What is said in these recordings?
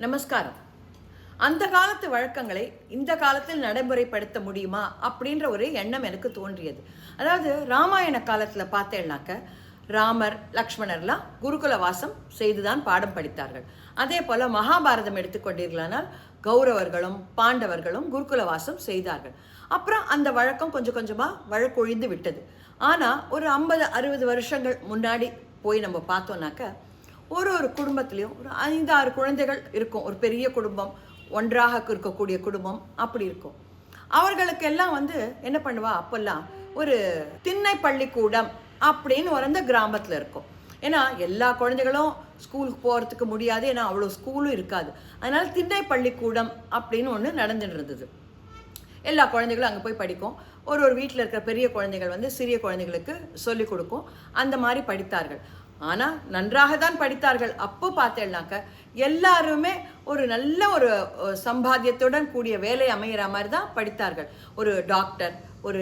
நமஸ்காரம். அந்த காலத்து வழக்கங்களை இந்த காலத்தில் நடைமுறைப்படுத்த முடியுமா அப்படின்ற ஒரு எண்ணம் எனக்கு தோன்றியது. அதாவது ராமாயண காலத்தில் பார்த்தேன்னாக்க ராமர் லக்ஷ்மணர்லாம் குருகுல வாசம் செய்துதான் பாடம் படித்தார்கள். அதே போல மகாபாரதம் எடுத்துக்கொண்டீர்களானால் கௌரவர்களும் பாண்டவர்களும் குருகுல வாசம் செய்தார்கள். அப்புறம் அந்த வழக்கம் கொஞ்சம் கொஞ்சமாக வழக்கொழிந்து விட்டது. ஆனால் ஒரு 50-60 வருஷங்கள் முன்னாடி போய் நம்ம பார்த்தோம்னாக்க ஒரு குடும்பத்துலேயும் ஒரு 5-6 குழந்தைகள் இருக்கும். ஒரு பெரிய குடும்பம், ஒன்றாக இருக்கக்கூடிய குடும்பம் அப்படி இருக்கும். அவர்களுக்கெல்லாம் என்ன பண்ணுவா, அப்போல்லாம் ஒரு திண்ணை பள்ளிக்கூடம் அப்படின்னு ஒரு கிராமத்தில் இருக்கும். ஏன்னா எல்லா குழந்தைகளும் ஸ்கூலுக்கு போகிறதுக்கு முடியாது, ஏன்னா அவ்வளோ ஸ்கூலும் இருக்காது. அதனால் திண்ணை பள்ளிக்கூடம் அப்படின்னு ஒன்று நடந்துட்டு இருந்தது. எல்லா குழந்தைகளும் அங்கே போய் படிக்கும். ஒரு வீட்டில் இருக்கிற பெரிய குழந்தைகள் சிறிய குழந்தைகளுக்கு சொல்லிக் கொடுக்கும். அந்த மாதிரி படித்தார்கள். ஆனால் நன்றாக தான் படித்தார்கள். அப்போ பார்த்தேன்னாக்க எல்லாருமே ஒரு நல்ல ஒரு சம்பாத்தியத்துடன் கூடிய வேலை அமைகிற மாதிரி தான் படித்தார்கள். ஒரு டாக்டர், ஒரு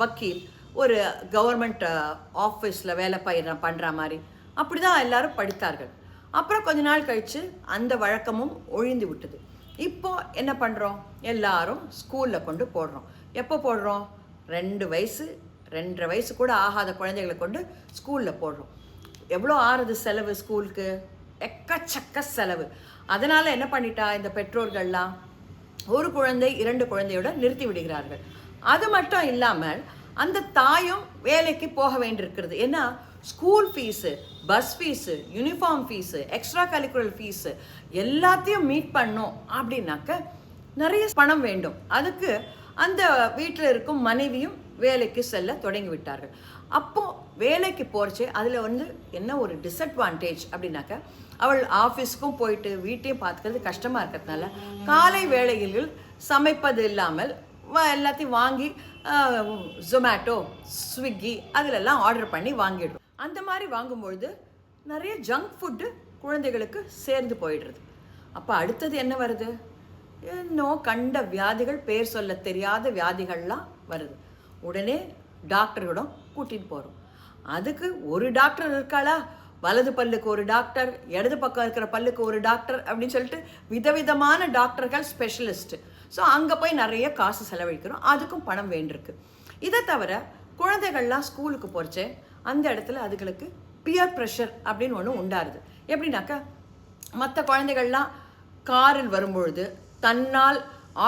வக்கீல், ஒரு கவர்மெண்ட் ஆஃபீஸில் வேலை பண்ணுற மாதிரி அப்படி தான் எல்லாரும் படித்தார்கள். அப்புறம் கொஞ்ச நாள் கழித்து அந்த வழக்கமும் ஒழிந்து விட்டது. இப்போ என்ன பண்ணுறோம், எல்லாரும் ஸ்கூலில் கொண்டு போடுறோம். எப்போ போடுறோம், 2 வயசு 2.5 வயசு கூட ஆகாத குழந்தைகளை கொண்டு ஸ்கூலில் போடுறோம். எவ்வளோ ஆறுது செலவு, ஸ்கூலுக்கு எக்கச்சக்க செலவு. அதனால் என்ன பண்ணிட்டா இந்த பெற்றோர்கள்லாம் ஒரு குழந்தை 2 குழந்தையோட நிறுத்தி விடுகிறார்கள். அது மட்டும் இல்லாமல் அந்த தாயும் வேலைக்கு போக வேண்டியிருக்கிறது. ஏன்னா school fees, bus fees, uniform fees, extra curricular fees எல்லாத்தையும் மீட் பண்ணோம் அப்படின்னாக்க நிறைய பணம் வேண்டும். அதுக்கு அந்த வீட்டில் இருக்கும் மனைவியும் வேலைக்கு செல்ல தொடங்கி விட்டார்கள். அப்போது வேலைக்கு போகிறச்சே அதில் என்ன ஒரு டிஸ்அட்வான்டேஜ் அப்படின்னாக்க, அவள் ஆஃபீஸுக்கும் போயிட்டு வீட்டையும் பார்த்துக்கிறது கஷ்டமாக இருக்கிறதுனால காலை வேளைகளில் சமைப்பது இல்லாமல் எல்லாத்தையும் வாங்கி ஜொமேட்டோ, ஸ்விக்கி அதிலெல்லாம் ஆர்டர் பண்ணி வாங்கிடுறோம். அந்த மாதிரி வாங்கும்பொழுது நிறைய ஜங்க் ஃபுட்டு குழந்தைகளுக்கு சேர்ந்து போயிடுறது. அப்போ அடுத்தது என்ன வருது, இன்னும் கண்ட வியாதிகள், பேர் சொல்ல தெரியாத வியாதிகள்லாம் வருது. உடனே டாக்டர்களிடம் கூட்டிகிட்டு போகிறோம். அதுக்கு ஒரு டாக்டர் இருக்காளா, வலது பல்லுக்கு ஒரு டாக்டர், இடது பக்கம் இருக்கிற பல்லுக்கு ஒரு டாக்டர் அப்படின்னு சொல்லிட்டு விதவிதமான டாக்டர்கள், ஸ்பெஷலிஸ்ட்டு. ஸோ அங்கே போய் நிறைய காசு செலவழிக்கிறோம். அதுக்கும் பணம் வேண்டியிருக்கு. இதை தவிர குழந்தைகள்லாம் ஸ்கூலுக்கு போகிறச்சே அந்த இடத்துல அதுகளுக்கு பியர் ப்ரெஷர் அப்படின்னு ஒன்று உண்டாருது. எப்படின்னாக்கா, மற்ற குழந்தைகள்லாம் காரில் வரும்பொழுது தன்னால்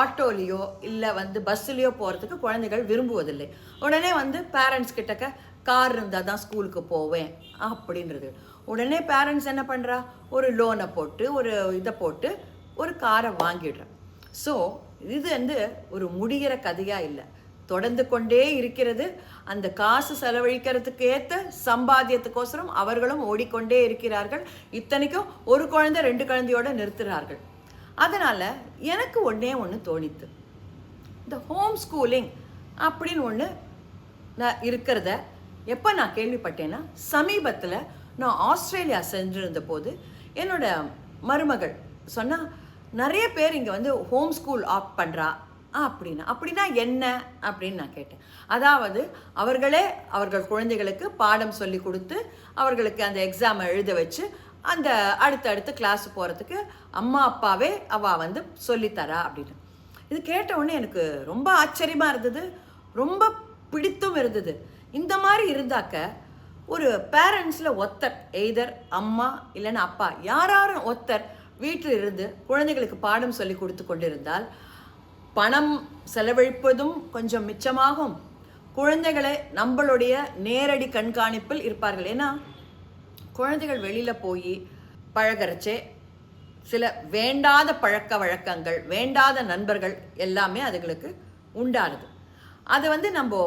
ஆட்டோலேயோ இல்லை பஸ்ஸுலேயோ போகிறதுக்கு குழந்தைகள் விரும்புவதில்லை. உடனே பேரண்ட்ஸ் கிட்டக்க கார் இருந்தால் தான் ஸ்கூலுக்கு போவேன் அப்படின்றது. உடனே பேரண்ட்ஸ் என்ன பண்ணுறா, ஒரு லோனை போட்டு ஒரு இதை போட்டு ஒரு காரை வாங்கிடுறா. ஸோ இது ஒரு முடிகிற கதையாக இல்லை, தொடர்ந்து கொண்டே இருக்கிறது. அந்த காசு செலவழிக்கிறதுக்கு ஏற்ற சம்பாத்தியத்துக்கோசரம் அவர்களும் ஓடிக்கொண்டே இருக்கிறார்கள். இத்தனைக்கும் ஒரு குழந்தை 2 குழந்தையோடு நிறுத்துகிறார்கள். அதனால் எனக்கு ஒன்று தோணித்து, இந்த ஹோம் ஸ்கூலிங் அப்படின்னு ஒன்று இருக்கிறத எப்போ நான் கேள்விப்பட்டேன்னா, சமீபத்தில் நான் ஆஸ்திரேலியா சென்றிருந்த போது என்னோட மருமகள் சொன்னால், நிறைய பேர் இங்கே ஹோம் ஸ்கூல் ஆப்ட் பண்ணுறா அப்படின்னா என்ன அப்படின்னு நான் கேட்டேன். அதாவது அவர்களே அவர்கள் குழந்தைகளுக்கு பாடம் சொல்லி கொடுத்து அவர்களுக்கு அந்த எக்ஸாமை எழுத வச்சு அந்த அடுத்தடுத்து கிளாஸ் போகிறதுக்கு அம்மா அப்பாவே அவள் சொல்லித்தரா அப்படின்னு. இது கேட்ட உடனே எனக்கு ரொம்ப ஆச்சரியமாக இருந்தது, ரொம்ப பிடித்தும் இருந்தது. இந்த மாதிரி இருந்தாக்க ஒரு பேரண்ட்ஸில் ஒருத்தர், எய்தர் அம்மா இல்லைன்னா அப்பா, யாரும் ஒருத்தர் வீட்டில் இருந்து குழந்தைகளுக்கு பாடம் சொல்லி கொடுத்து கொண்டிருந்தால் பணம் செலவழிப்பதும் கொஞ்சம் மிச்சமாகும். குழந்தைகளை நம்மளுடைய நேரடி கண்காணிப்பில் இருப்பார்கள். ஏன்னா குழந்தைகள் வெளியில் போய் பழகிறச்சே சில வேண்டாத பழக்க வழக்கங்கள், வேண்டாத நண்பர்கள் எல்லாமே அதுகளுக்கு உண்டாருது. அதை நம்ம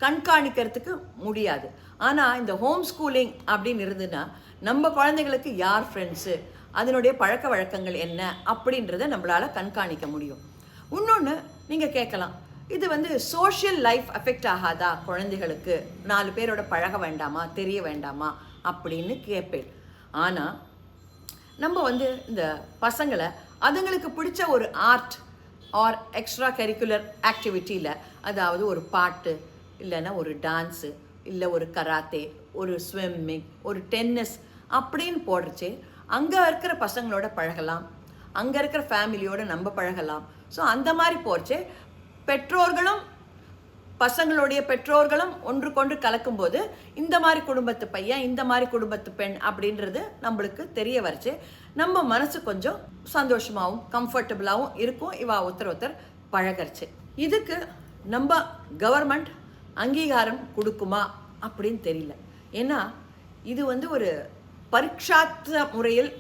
கண்காணிக்கிறதுக்கு முடியாது. ஆனால் இந்த ஹோம் ஸ்கூலிங் அப்படின்னு இருந்துன்னா நம்ம குழந்தைகளுக்கு யார் ஃப்ரெண்ட்ஸு, அதனுடைய பழக்க வழக்கங்கள் என்ன அப்படின்றத நம்மளால் கண்காணிக்க முடியும். இன்னொன்று நீங்கள் கேட்கலாம், இது சோஷியல் லைஃப் அஃபெக்ட் ஆகாதா, குழந்தைகளுக்கு 4 பேரோட பழக வேண்டாமா, தெரிய வேண்டாமா அப்படின்னு கேட்பேன். ஆனால் நம்ம இந்த பசங்களை அதுங்களுக்கு பிடிச்ச ஒரு ஆர்ட் ஆர் எக்ஸ்ட்ரா கரிக்குலர் ஆக்டிவிட்டியில், அதாவது ஒரு பாட்டு இல்லைன்னா ஒரு டான்ஸு இல்லை ஒரு கராத்தே, ஒரு ஸ்விம்மிங், ஒரு டென்னிஸ் அப்படின்னு போடுறச்சே அங்கே இருக்கிற பசங்களோட பழகலாம். அங்கே இருக்கிற ஃபேமிலியோடு நம்ம பழகலாம். ஸோ அந்த மாதிரி போச்சு பெற்றோர்களும் பசங்களுடைய பெற்றோர்களும் ஒன்றுக்கொன்று கலக்கும்போது இந்த மாதிரி குடும்பத்து பையன் இந்த மாதிரி குடும்பத்து பெண் அப்படின்றது நம்மளுக்கு தெரிய வரைச்சு நம்ம மனசு கொஞ்சம் சந்தோஷமாகவும் கம்ஃபர்டபுளாகவும் இருக்கும். இவா ஒருத்தர் பழகரிச்சு. இதுக்கு நம்ம கவர்மெண்ட் அங்கீகாரம் கொடுக்குமா அப்படின்னு தெரியல. ஏன்னா இது ஒரு பரீட்சார்த்த முறையில்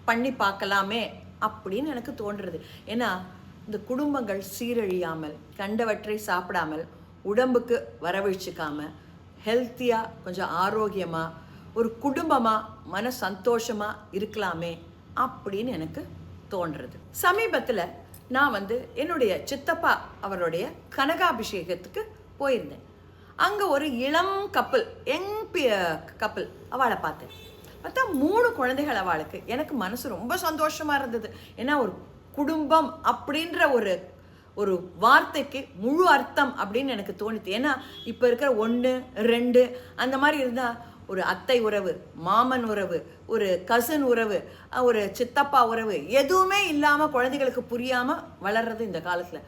பண்ணி பார்க்கலாமே அப்படின்னு எனக்கு தோன்றுறது. ஏன்னா இந்த குடும்பங்கள் சீரழியாமல் கண்டவற்றை சாப்பிடாமல் உடம்புக்கு வரவழைச்சிக்காம ஹெல்த்தியாக கொஞ்சம் ஆரோக்கியமாக ஒரு குடும்பமாக மன சந்தோஷமாக இருக்கலாமே அப்படின்னு எனக்கு தோன்றுறது. சமீபத்தில் நான் என்னுடைய சித்தப்பா அவருடைய கனகாபிஷேகத்துக்கு போயிருந்தேன். அங்கே ஒரு இளம் கப்பல் கப்பல் அவளை பார்த்தேன். பார்த்தா 3 குழந்தைகள் அவளுக்கு. எனக்கு மனசு ரொம்ப சந்தோஷமாக இருந்தது. ஏன்னா ஒரு குடும்பம் அப்படின்ற ஒரு வார்த்தைக்கு முழு அர்த்தம் அப்படின்னு எனக்கு தோணுது. ஏன்னா இப்போ இருக்கிற 1 2 அந்த மாதிரி இருந்தால் ஒரு அத்தை உறவு, மாமன் உறவு, ஒரு கசின் உறவு, ஒரு சித்தப்பா உறவு எதுவுமே இல்லாமல் குழந்தைகளுக்கு புரியாமல் வளர்றது இந்த காலத்தில்.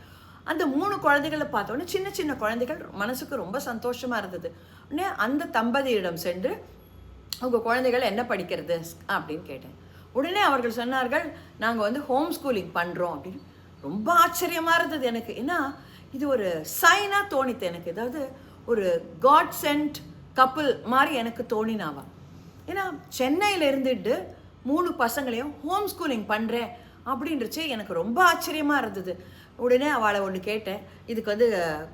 அந்த 3 குழந்தைகளை பார்த்தோன்னே சின்ன சின்ன குழந்தைகள் மனசுக்கு ரொம்ப சந்தோஷமாக இருந்தது. உடனே அந்த தம்பதியிடம் சென்று உங்கள் குழந்தைகள் என்ன படிக்கிறது அப்படின்னு கேட்டேன். உடனே அவர்கள் சொன்னார்கள், நாங்கள் ஹோம் ஸ்கூலிங் பண்ணுறோம் அப்படின்னு. ரொம்ப ஆச்சரியமாக இருந்தது எனக்கு. ஏன்னா இது ஒரு சைனாக தோணித்து எனக்கு. அதாவது ஒரு காட் சென்ட் கப்புள் மாதிரி எனக்கு தோணினாவா. ஏன்னா சென்னையில் இருந்துட்டு 3 பசங்களையும் ஹோம் ஸ்கூலிங் பண்ணுறேன் அப்படின்றச்சு எனக்கு ரொம்ப ஆச்சரியமாக இருந்தது. உடனே அவளை ஒன்று கேட்டேன், இதுக்கு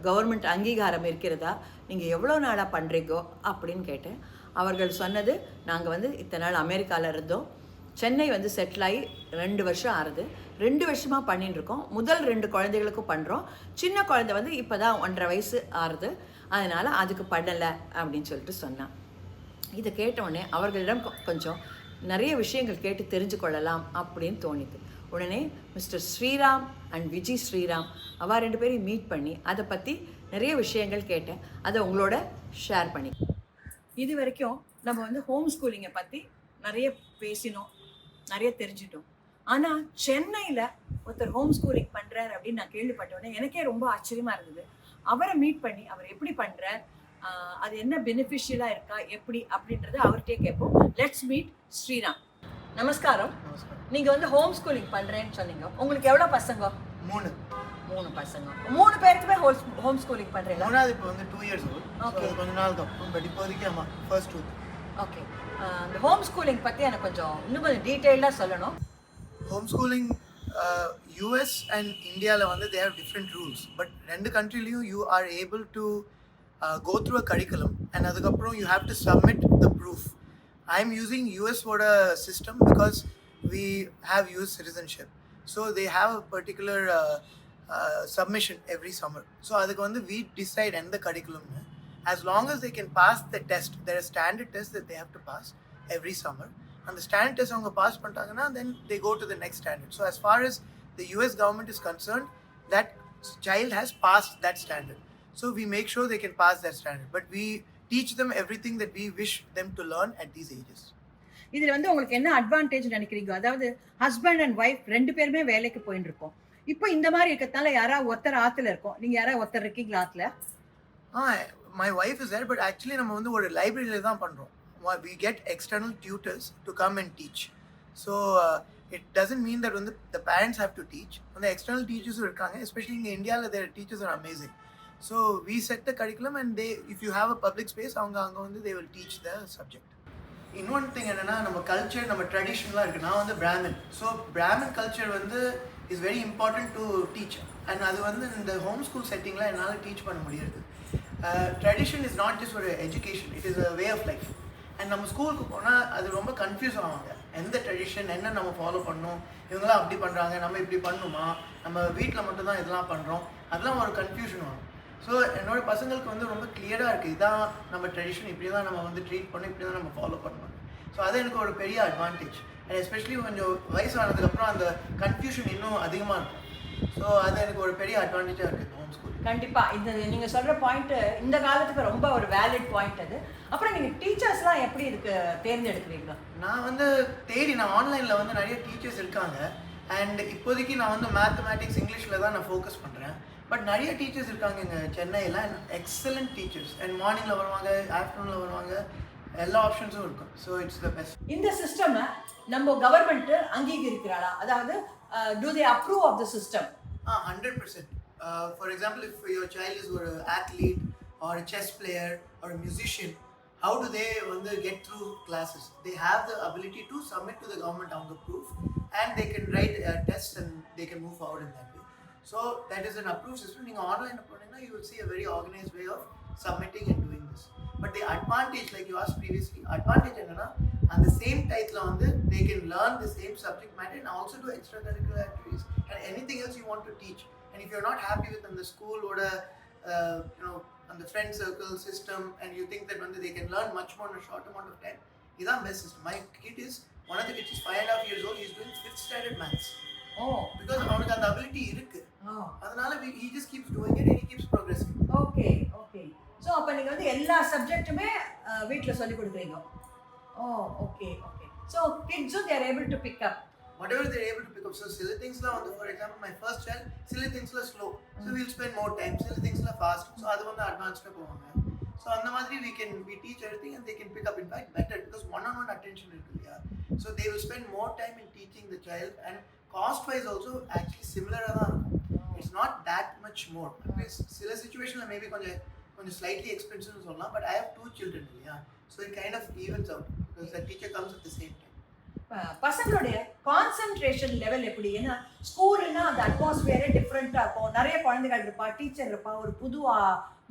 கவர்மெண்ட் அங்கீகாரம் இருக்கிறதா, நீங்கள் எவ்வளோ நாளாக பண்ணுறீங்கோ அப்படின்னு கேட்டேன். அவர்கள் சொன்னது, நாங்கள் இத்தனை நாள் அமெரிக்காவில் இருந்தோம், சென்னை செட்டில் ஆகி 2 வருஷம் ஆறுது, 2 வருஷமாக பண்ணிட்டுருக்கோம். முதல் 2 குழந்தைகளுக்கும் பண்ணுறோம். சின்ன குழந்தை இப்போ தான் 1.5 வயசு ஆறுது, அதனால் அதுக்கு பண்ணலை அப்படின்னு சொல்லிட்டு சொன்னான். இதை கேட்டவுடனே அவர்களிடம் கொஞ்சம் நிறைய விஷயங்கள் கேட்டு தெரிஞ்சு கொள்ளலாம் அப்படின்னு தோணிது. உடனே மிஸ்டர் ஸ்ரீராம் அண்ட் விஜய் ஸ்ரீராம் அவ 2 பேரையும் மீட் பண்ணி அதை பற்றி நிறைய விஷயங்கள் கேட்டேன். அதை உங்களோட ஷேர் பண்ணி. இது வரைக்கும் நம்ம ஹோம் ஸ்கூலிங்கை பற்றி நிறைய பேசினோம், நிறைய தெரிஞ்சிட்டோம். ஆனால் சென்னையில் ஒருத்தர் ஹோம் ஸ்கூலிங் பண்ணுறார் அப்படின்னு நான் கேள்விப்பட்டோன்னே எனக்கே ரொம்ப ஆச்சரியமாக இருந்தது. அவரை மீட் பண்ணி அவர் எப்படி பண்ணுறார், அது என்ன பெனிஃபிஷியலாக இருக்கா எப்படி அப்படின்றத அவர்கிட்டே கேட்போம். Let's meet Sriram. நமஸ்காரம். நீங்கள் ஹோம் ஸ்கூலிங் பண்ணுறேன்னு சொன்னீங்க. உங்களுக்கு எவ்வளோ பசங்க? 3 பசங்க. 3 பேருக்குமே ஹோம் ஸ்கூலிங் பண்ணுறீங்களா? மூணாவது இப்போ 2 இயர்ஸ் ஓல்ட். ஓகே, கொஞ்ச நாள் தான். பட் இப்போதைக்கு ஆமாம் ஃபர்ஸ்ட் 2. ஓகே, இந்த ஹோம் ஸ்கூலிங் பற்றி எனக்கு இன்னும் கொஞ்சம் டீட்டெயிலாக சொல்லணும். ஹோம் ஸ்கூலிங் US அண்ட் இந்தியாவில் they have different rules. But 2 கண்ட்ரிலையும் you are able to go through a curriculum and அதுக்கப்புறம் you have to submit the proof. I'm using US ஓட system because we have US citizenship. So they have a particular submission every summer. So அதுக்கு we decide end the curriculum. As long as they can pass the test, there are standard tests that they have to pass every summer. And the standard test அவங்க pass பண்ணிட்டாங்கன்னா then they go to the next standard. So as far as the US government is concerned, that child has passed that standard. So we make sure they can pass that standard. But we teach them everything that we wish them to learn at these ages. இதில் உங்களுக்கு என்ன advantage நினைக்கிறீங்க? அதாவது husband and wife 2 பேருமே வேலைக்கு போயிட்டு இருக்கோம். இப்போ இந்த மாதிரி இருக்கிறதுனால யாராவது ஒருத்தர் ஆற்றுல இருக்கோம், நீங்கள் யாராவது ஒருத்தர் இருக்கீங்களா ஆற்றுல? My wife is there, but actually நம்ம ஒரு லைப்ரரியில தான் பண்ணுறோம். We get external tutors to come and teach. So it doesn't mean that the parents have to teach. External teachers இருக்காங்க, especially in India their teachers are amazing. So we set the curriculum and if you have a public space அவங்க they will teach the subject. இன்னொன்று thing என்னன்னா, நம்ம culture நம்ம ட்ரெடிஷனலாக இருக்குது. நான் Brahmin. So Brahmin culture is very important to teach. And அது இந்த ஹோம் ஸ்கூல் செட்டிங்கில் என்னால் டீச் பண்ண முடியாது. ட்ரெடிஷன் இஸ் நாட் ஜஸ்ட் ஒரு education, it is a way of life. And நம்ம ஸ்கூலுக்கு போனால் அது ரொம்ப கன்ஃபியூஸ் ஆவாங்க. எந்த ட்ரெடிஷன் என்ன நம்ம ஃபாலோ பண்ணணும், இவங்களாம் அப்படி பண்ணுறாங்க, நம்ம இப்படி பண்ணணுமா, நம்ம வீட்டில் மட்டும்தான் இதெல்லாம் பண்ணுறோம், அதெல்லாம் ஒரு கன்ஃபியூஷன் ஆகும். ஸோ என்னோடய பசங்களுக்கு ரொம்ப கிளியராக இருக்குது, இதான் நம்ம ட்ரெடிஷன், இப்படி தான் நம்ம ட்ரீட் பண்ணணும், இப்படி தான் நம்ம ஃபாலோ பண்ணணும். ஸோ அது எனக்கு ஒரு பெரிய அட்வான்டேஜ். அண்ட் எஸ்பெஷலி கொஞ்சம் வயசானதுக்கப்புறம் அந்த கன்ஃபியூஷன் இன்னும் அதிகமாக இருக்கும். ஸோ அது எனக்கு ஒரு பெரிய அட்வான்டேஜாக இருக்குது ஹோம் ஸ்கூல். கண்டிப்பாக இந்த நீங்கள் சொல்கிற பாயிண்ட்டு இந்த காலத்துக்கு ரொம்ப ஒரு வேலிட் பாயிண்ட் அது. அப்புறம் நீங்கள் டீச்சர்ஸ்லாம் எப்படி இதுக்கு தேர்ந்தெடுக்கிறீங்களா? நான் தேடி நான் ஆன்லைனில் நிறைய டீச்சர்ஸ் இருக்காங்க. அண்ட் இப்போதைக்கு நான் வந்து மேத்தமேட்டிக்ஸ் இங்கிலீஷில் தான் நான் ஃபோக்கஸ் பண்ணுறேன். பட் நிறைய டீச்சர்ஸ் இருக்காங்க இங்கே சென்னையில், எக்ஸலண்ட் டீச்சர்ஸ். அண்ட் மார்னிங்கில் வருவாங்க, ஆஃப்டர்நூனில் வருவாங்க, எல்லா ஆப்ஷன்ஸும் இருக்கும். So it's the best. இந்த சிஸ்டமை நம்ம கவர்மெண்ட் அங்கீகரிக்கிறாளா? அதாவது do they approve of the system? 100%. For example, if your child is an athlete or a chess player or a musician, how do they get through classes? They have the ability to submit to the government on the proof, and they can write tests and they can move forward in that way. So that is an approved system. You online, you will see a very organized way of submitting and doing this. But the advantage, like you asked previously, advantage enna on the same title they can learn the same subject matter and also do extracurricular activities and anything else you want to teach. And if you're not happy with the school or on the friend circle system, and you think that they can learn much more in a short amount of time, this is the best system. My kid is, one of the kids is 5.5 years old, he's doing 5th standard maths. Oh. Because அவனுக்கு அந்த ability இருக்கு. அதனால he just keeps doing it and he keeps progressing. Okay. So அப்ப நீங்க எல்லா சப்ஜெக்ட்டுமே வீட்ல சொல்லி கொடுக்குறீங்க. Okay. So kids they are able to pick up whatever they're able to pick up. So silly things la for example, my first child, silly things la slow, so we'll spend more time. Silly things la fast, so adu advanced la povanga. So andha madri we teach everything and they can pick up, in fact better, because one-on-one attention irukku. So they will spend more time in teaching the child, and cost wise also actually similar ah dhaan irukum. It's not that much more, because sila situation la maybe konja slightly expensive nu sollalam, but I have 2 children, so it kind of evens out because the teacher comes at the same time. பசங்களுடைய concentration level எப்படி? ஏன்னா ஸ்கூல்னா அந்த அட்மாஸ்பியரே டிஃப்ரெண்ட்டாக இருக்கும். நிறைய குழந்தைகள் இருப்பா, teacher இருப்பா, ஒரு புது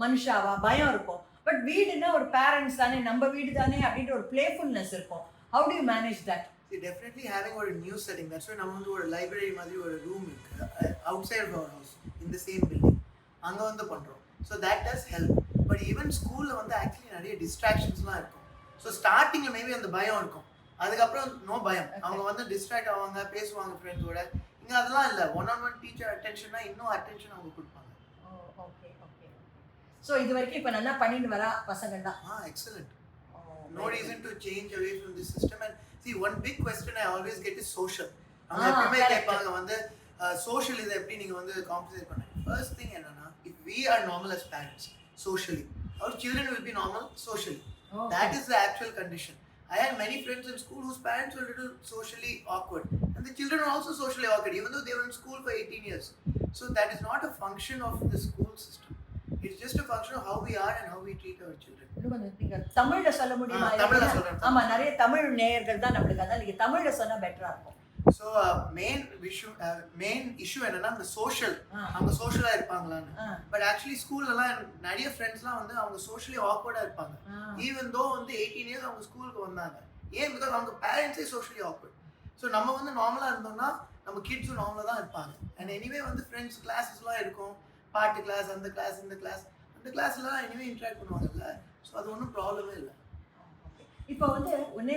மனுஷாவா, பயம் இருக்கும். பட் வீடுனா ஒரு பேரண்ட்ஸ் தானே, நம்ம வீடு தானே அப்படின்ற ஒரு பிளேஃபுல்னஸ் இருக்கும். How to you manage that? Definitely having a new setting. That's why நம்ம ஒரு library மாதிரி ஒரு room இருக்கு outside of our house in the same building. அங்க பண்றோம். So that does help. But even schoolல actually நிறைய distractionsலாம் இருக்கும். So startingல maybe அந்த பயம் இருக்கும். அதுக்கப்புறம் நோ பயம். அவங்க டிஸ்ட்ராக்ட் ஆவாங்க, பேசுவாங்க ஃப்ரெண்ட்ஸோட. இங்க அதெல்லாம் இல்ல. ஒன் டீச்சர் அட்டென்ஷன்னா இன்னும் அட்டென்ஷன் அவங்க கொடுப்பாங்க. ஓகே. சோ இது வரைக்கும் இப்ப நல்லா பண்ணிட்டு வரா பசங்கடா. Excellent. No reason to change away from this system. And see, one big question I always get is social. அவங்க எப்பவுமே கேட்பாங்க social இத எப்படி நீங்க காம்பன்சேட் பண்ணுவீங்க? First thing என்னன்னா, if we are normal as parents socially, our children will be normal socially. That is the actual condition. I had many friends in school whose parents were a little socially awkward, and the children are also socially awkward even though they were in school for 18 years. So that is not a function of the school system. It's just a function of how we are and how we treat our children. நீங்க தமிழ்ல சொல்ல முடியுமா? தமிழ்ல சொல்றேன். ஆமா, நிறைய தமிழ் நேயர்கள் தான் நமக்கு, அதனால நீங்க தமிழ்ல சொன்னா பெட்டரா இருக்கும். So main issue என்னன்னா அந்த social, அவங்க சோஷலா இருப்பாங்களான்னு. But actually ஸ்கூல்லலாம் நிறைய ஃப்ரெண்ட்ஸ்லாம் அவங்க socially awkward-ஆ இருப்பாங்க. Even though 18 years அவங்க ஸ்கூலுக்கு வந்தாங்க. ஏன்? because அவங்க பேரண்ட்ஸே socially awkward. So நம்ம நார்மலா இருந்தோம்னா நம்ம கிட்ஸும் நார்மலா தான் இருப்பாங்க. And anyway ஃப்ரெண்ட்ஸ் கிளாஸஸ்லாம் இருக்கும். பாட்டு கிளாஸ், அந்த கிளாஸ், இந்த கிளாஸ், அந்த கிளாஸ்லாம் anyway இன்டராக்ட் பண்ணுவாங்கல்ல. ஸோ அது ஒன்றும் ப்ராப்ளமே இல்லை. இப்போ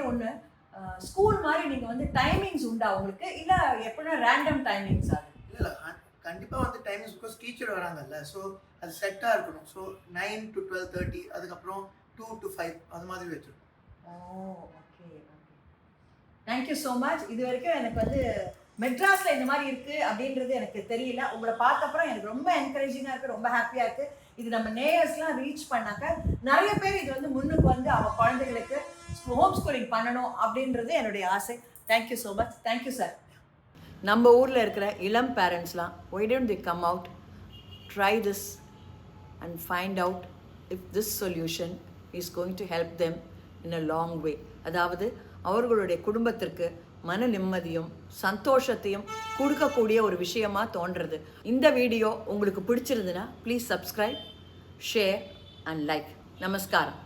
ஒன்று ஸ்கூல் மாதிரி நீங்கள் டைமிங்ஸ் உண்டா உங்களுக்கு, இல்லை எப்படின்னா ரேண்டம் டைமிங்ஸ்? அது இல்லை கண்டிப்பாக டைமிங்ஸ், பிகாஸ் டீச்சர் வராங்கல்ல. ஸோ அது செட்டாக இருக்கணும். ஸோ 9 to 12:30, அதுக்கப்புறம் 2 to 5 அது மாதிரி வச்சுருக்கோம். ஓகே. Thank you so much. இது வரைக்கும் எனக்கு மெட்ராஸில் இந்த மாதிரி இருக்குது அப்படின்றது எனக்கு தெரியல. உங்களை பார்த்தப்பறம் எனக்கு ரொம்ப என்கரேஜிங்காக இருக்குது, ரொம்ப ஹாப்பியாக இருக்குது. இது நம்ம நேயர்ஸ்லாம் ரீச் பண்ணாக்க நிறைய பேர் இது முன்னுக்கு அவங்க குழந்தைகளுக்கு ஹோம் ஸ்கூலிங் பண்ணணும் அப்படின்றது என்னுடைய ஆசை. Thank you so much. Thank you sir. நம்ம ஊரில் இருக்கிற இளம் பேரண்ட்ஸ்லாம் why don't they come out, try this and find out if this solution is going to help them in a long way. அதாவது அவர்களுடைய குடும்பத்திற்கு மன நிம்மதியும் சந்தோஷத்தையும் கொடுக்கக்கூடிய ஒரு விஷயமா தோன்றுறது. இந்த வீடியோ உங்களுக்கு பிடிச்சிருந்துன்னா please subscribe, share and like. நமஸ்காரம்.